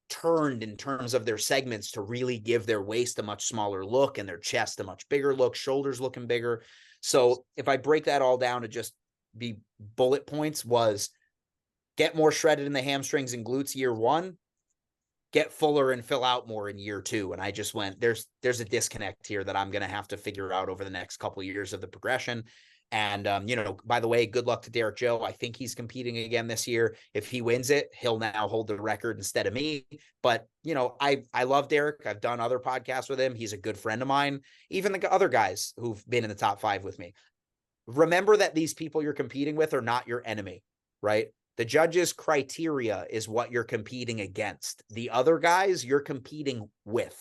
turned in terms of their segments to really give their waist a much smaller look and their chest a much bigger look, shoulders looking bigger. So if I break that all down to just be bullet points, was get more shredded in the hamstrings and glutes year 1, get fuller and fill out more in year 2. And I just went, there's a disconnect here that I'm going to have to figure out over the next couple of years of the progression. And, by the way, good luck to Derek Joe. I think he's competing again this year. If he wins it, he'll now hold the record instead of me. But, I love Derek. I've done other podcasts with him. He's a good friend of mine. Even the other guys who've been in the top 5 with me. Remember that these people you're competing with are not your enemy, right? The judges' criteria is what you're competing against. The other guys you're competing with.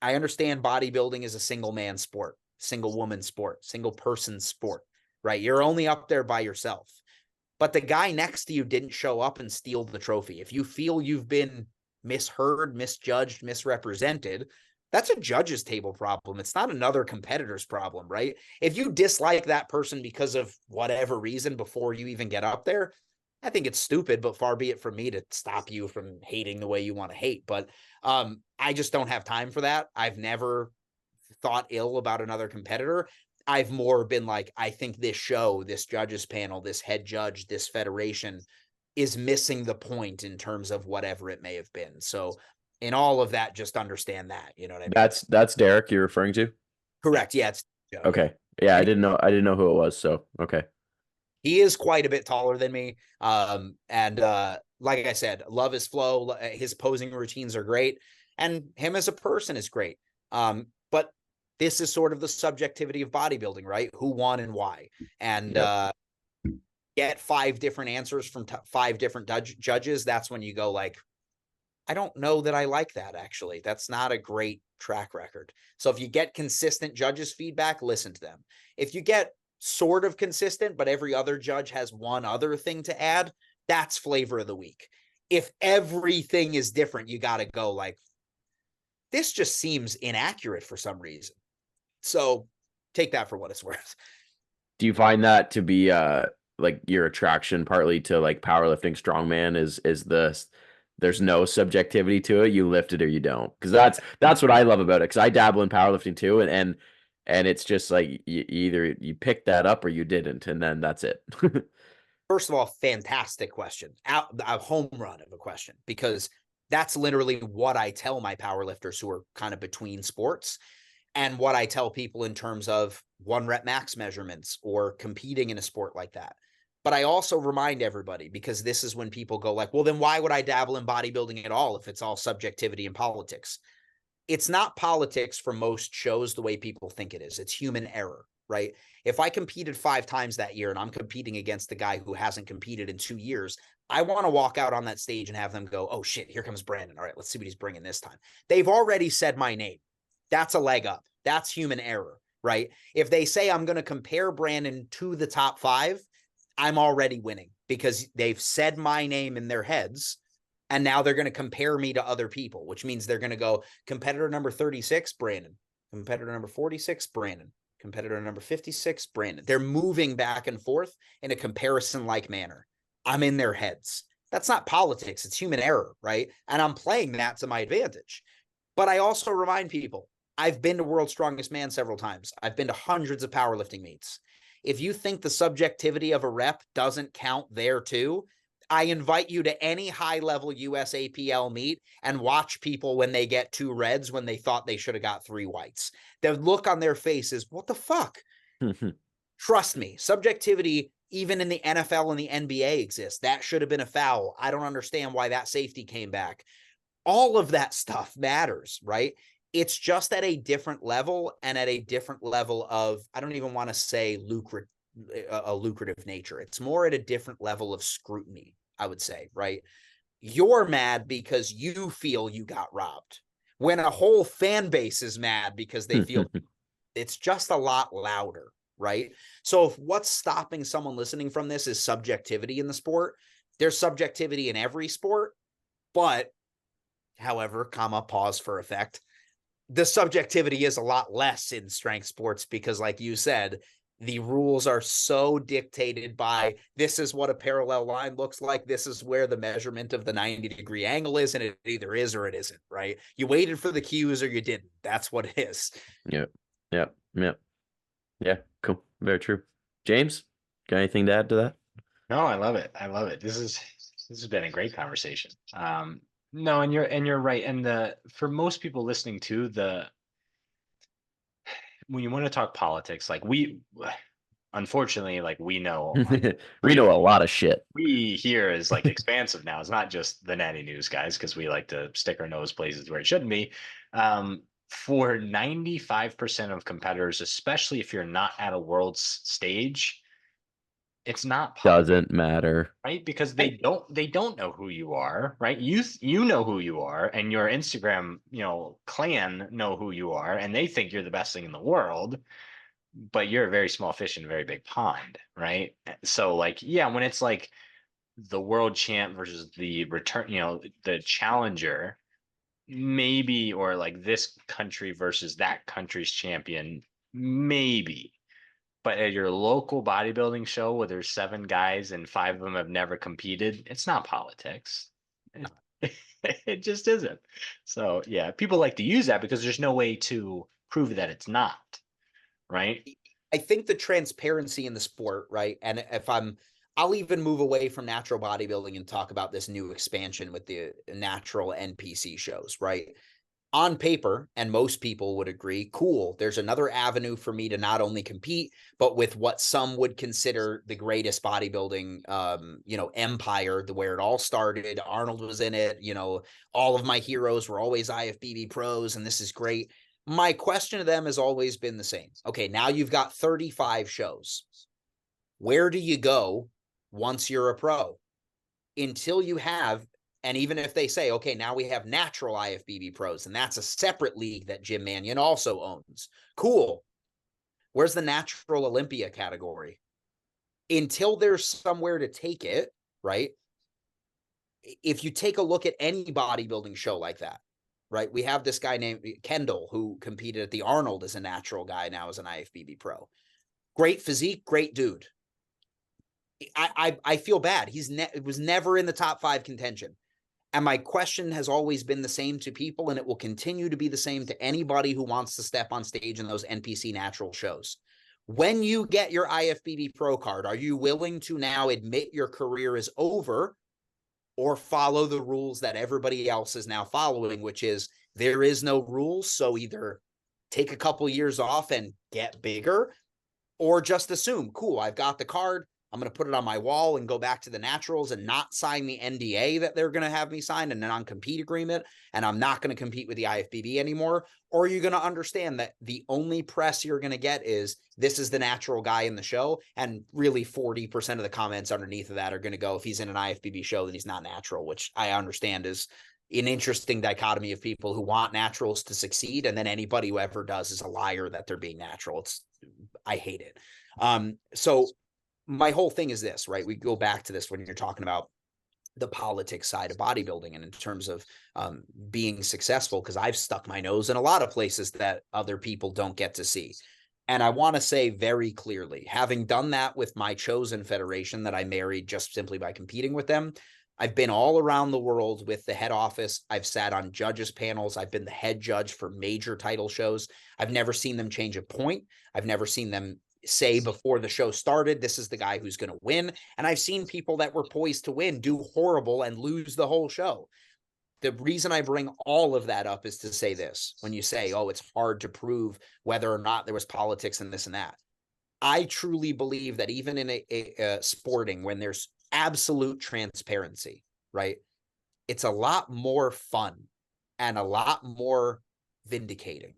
I understand bodybuilding is a single man sport, single woman sport, single person sport, right? You're only up there by yourself. But the guy next to you didn't show up and steal the trophy. If you feel you've been misheard, misjudged, misrepresented, that's a judge's table problem. It's not another competitor's problem, right? If you dislike that person because of whatever reason before you even get up there, I think it's stupid, but far be it from me to stop you from hating the way you want to hate. But I just don't have time for that. I've never thought ill about another competitor. I've more been like, I think this show, this judges panel, this head judge, this federation is missing the point in terms of whatever it may have been. So in all of that, just understand that, you know what I mean? That's Derek you're referring to? Correct. Yeah. It's Joe. Okay. Yeah, I didn't know who it was. So, okay. He is quite a bit taller than me. Like I said, love his flow. His posing routines are great. And him as a person is great. But this is sort of the subjectivity of bodybuilding, right? Who won and why? And get 5 different answers from 5 different judges. That's when you go like, I don't know that I like that, actually. That's not a great track record. So if you get consistent judges' feedback, listen to them. If you get sort of consistent, but every other judge has one other thing to add, that's flavor of the week. If everything is different, you got to go like, this just seems inaccurate for some reason. So take that for what it's worth. Do you find that to be like your attraction partly to like powerlifting strongman is there's no subjectivity to it, you lift it or you don't? Because that's what I love about it, because I dabble in powerlifting too, and it's just like either you picked that up or you didn't, and then that's it. First of all, fantastic question. A home run of a question, because that's literally what I tell my powerlifters who are kind of between sports, and what I tell people in terms of 1 rep max measurements or competing in a sport like that. But I also remind everybody, because this is when people go like, well, then why would I dabble in bodybuilding at all if it's all subjectivity and politics? It's not politics for most shows the way people think it is. It's human error, right? If I competed 5 times that year and I'm competing against the guy who hasn't competed in 2 years, I want to walk out on that stage and have them go, oh shit, here comes Brandon. All right, let's see what he's bringing this time. They've already said my name. That's a leg up. That's human error, right? If they say I'm going to compare Brandon to the top 5, I'm already winning, because they've said my name in their heads. And now they're going to compare me to other people, which means they're going to go competitor number 36, Brandon, competitor number 46, Brandon, competitor number 56, Brandon. They're moving back and forth in a comparison-like manner. I'm in their heads. That's not politics. It's human error, right? And I'm playing that to my advantage. But I also remind people, I've been to World's Strongest Man several times. I've been to hundreds of powerlifting meets. If you think the subjectivity of a rep doesn't count there too, I invite you to any high-level USAPL meet and watch people when they get 2 reds when they thought they should have got 3 whites. The look on their face is, what the fuck? Trust me, subjectivity, even in the NFL and the NBA, exists. That should have been a foul. I don't understand why that safety came back. All of that stuff matters, right? It's just at a different level, and at a different level of, I don't even want to say a lucrative nature. It's more at a different level of scrutiny, I would say, right? You're mad because you feel you got robbed, when a whole fan base is mad because they feel it's just a lot louder, right? So if what's stopping someone listening from this is subjectivity in the sport, there's subjectivity in every sport, but however, pause for effect, the subjectivity is a lot less in strength sports, because like you said, the rules are so dictated by this is what a parallel line looks like. This is where the measurement of the 90-degree angle is, and it either is or it isn't, right? You waited for the cues or you didn't. That's what it is. Yep. Yep. Yep. Yeah. Cool. Very true. James, got anything to add to that? No, I love it. I love it. This has been a great conversation. No, and you're right. And for most people listening to when you want to talk politics, like unfortunately, like we know We know a lot of shit. we here is like expansive now. It's not just the Natty News guys, because we like to stick our nose places where it shouldn't be. For 95% of competitors, especially if you're not at a world stage, it's not politics, Doesn't matter. right? Because they don't know who you are, right? You know who you are, and your Instagram, clan know who you are, and they think you're the best thing in the world, but you're a very small fish in a very big pond, right? So like, yeah, when it's like the world champ versus the return, the challenger, maybe, or like this country versus that country's champion, maybe. But at your local bodybuilding show where there's 7 guys and 5 of them have never competed, it's not politics. It just isn't. So yeah, people like to use that because there's no way to prove that it's not, right? I think the transparency in the sport, right? And I'll even move away from natural bodybuilding and talk about this new expansion with the natural NPC shows, right? On paper, and most people would agree, cool, there's another avenue for me to not only compete, but with what some would consider the greatest bodybuilding, empire, where it all started. Arnold was in it, all of my heroes were always IFBB pros, and this is great. My question to them has always been the same. Okay, now you've got 35 shows. Where do you go once you're a pro? Until you have, and even if they say, okay, now we have natural IFBB pros, and that's a separate league that Jim Mannion also owns. Cool. Where's the natural Olympia category? Until there's somewhere to take it, right? If you take a look at any bodybuilding show like that, right? We have this guy named Kendall who competed at the Arnold as a natural guy, now as an IFBB pro. Great physique, great dude. I feel bad. It was never in the top 5 contention. And my question has always been the same to people, and it will continue to be the same to anybody who wants to step on stage in those NPC natural shows. When you get your IFBB pro card, are you willing to now admit your career is over, or follow the rules that everybody else is now following, which is there is no rules, so either take a couple years off and get bigger, or just assume, cool, I've got the card, I'm going to put it on my wall and go back to the naturals and not sign the NDA that they're going to have me sign, and a non-compete agreement, and I'm not going to compete with the IFBB anymore? Or are you going to understand that the only press you're going to get is this is the natural guy in the show, and really 40% of the comments underneath of that are going to go, if he's in an IFBB show, then he's not natural, which I understand is an interesting dichotomy of people who want naturals to succeed, and then anybody who ever does is a liar that they're being natural. I hate it. So my whole thing is this, right? We go back to this when you're talking about the politics side of bodybuilding, and in terms of being successful, because I've stuck my nose in a lot of places that other people don't get to see. And I want to say very clearly, having done that with my chosen federation that I married just simply by competing with them, I've been all around the world with the head office. I've sat on judges panels. I've been the head judge for major title shows. I've never seen them change a point. I've never seen them say before the show started, this is the guy who's going to win. And I've seen people that were poised to win do horrible and lose the whole show. The reason I bring all of that up is to say this. When you say, oh, it's hard to prove whether or not there was politics and this and that, I truly believe that even in a sporting, when there's absolute transparency, right, it's a lot more fun and a lot more vindicating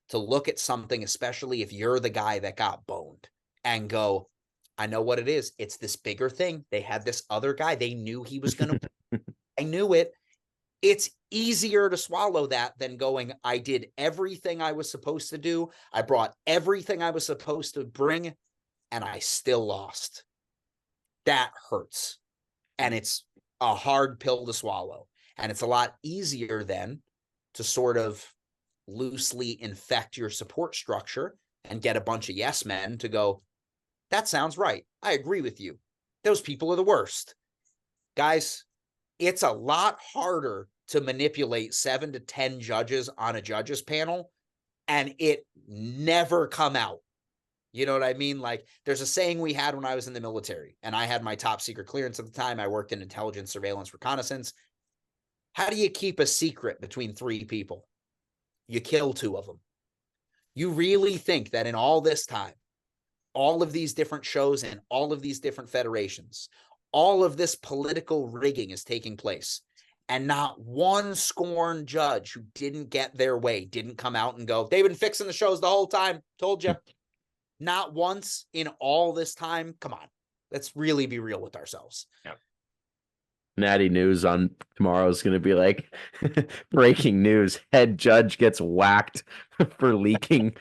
to look at something, especially if you're the guy that got boned, and go, I know what it is. It's this bigger thing. They had this other guy. They knew he was going to, I knew it. It's easier to swallow that than going, I did everything I was supposed to do. I brought everything I was supposed to bring, and I still lost. That hurts. And it's a hard pill to swallow. And it's a lot easier then to sort of loosely infect your support structure and get a bunch of yes men to go, That sounds right. I agree with you. Those people are the worst. Guys, it's a lot harder to manipulate 7 to 10 judges on a judges panel and it never come out. You know what I mean? Like, there's a saying we had when I was in the military, and I had my top secret clearance at the time. I worked in intelligence, surveillance, reconnaissance. How do you keep a secret between 3 people? You kill 2 of them. You really think that in all this time, all of these different shows and all of these different federations, all of this political rigging is taking place, and not one scorned judge who didn't get their way didn't come out and go, they've been fixing the shows the whole time. Told you. Not once in all this time. Come on. Let's really be real with ourselves. Yep. Natty News on tomorrow is going to be like breaking news. Head judge gets whacked for leaking.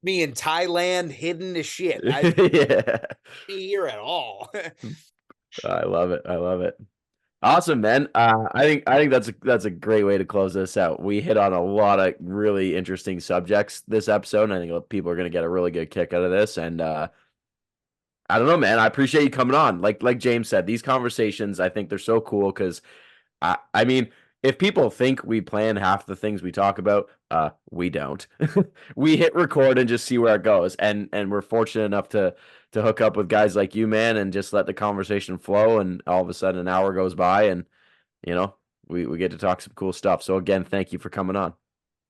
Me in Thailand, hidden as shit. Yeah. Be here at all. I love it. I love it. Awesome, man. I think that's a great way to close this out. We hit on a lot of really interesting subjects this episode, and I think people are going to get a really good kick out of this. And I don't know, man. I appreciate you coming on. Like James said, these conversations, I think they're so cool because I mean, if people think we plan half the things we talk about, we don't. We hit record and just see where it goes. And we're fortunate enough to hook up with guys like you, man, and just let the conversation flow. And all of a sudden an hour goes by and, you know, we get to talk some cool stuff. So again, thank you for coming on.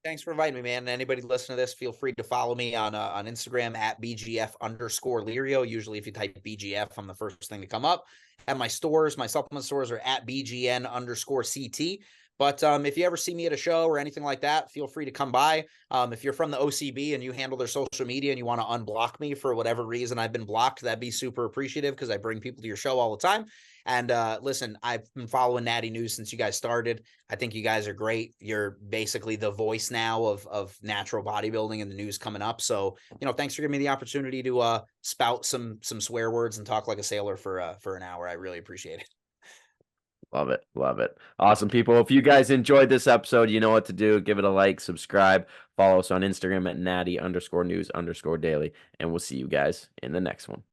Thanks for inviting me, man. And anybody listening to this, feel free to follow me on Instagram at BGF_Lirio. Usually if you type BGF, I'm the first thing to come up. And my stores, my supplement stores are at BGN_CT. But if you ever see me at a show or anything like that, feel free to come by. If you're from the OCB and you handle their social media and you want to unblock me for whatever reason I've been blocked, that'd be super appreciative because I bring people to your show all the time. And listen, I've been following Natty News since you guys started. I think you guys are great. You're basically the voice now of natural bodybuilding and the news coming up. So, you know, thanks for giving me the opportunity to spout some swear words and talk like a sailor for an hour. I really appreciate it. Love it. Love it. Awesome, people. If you guys enjoyed this episode, you know what to do. Give it a like, subscribe, follow us on Instagram at Natty_News_Daily, and we'll see you guys in the next one.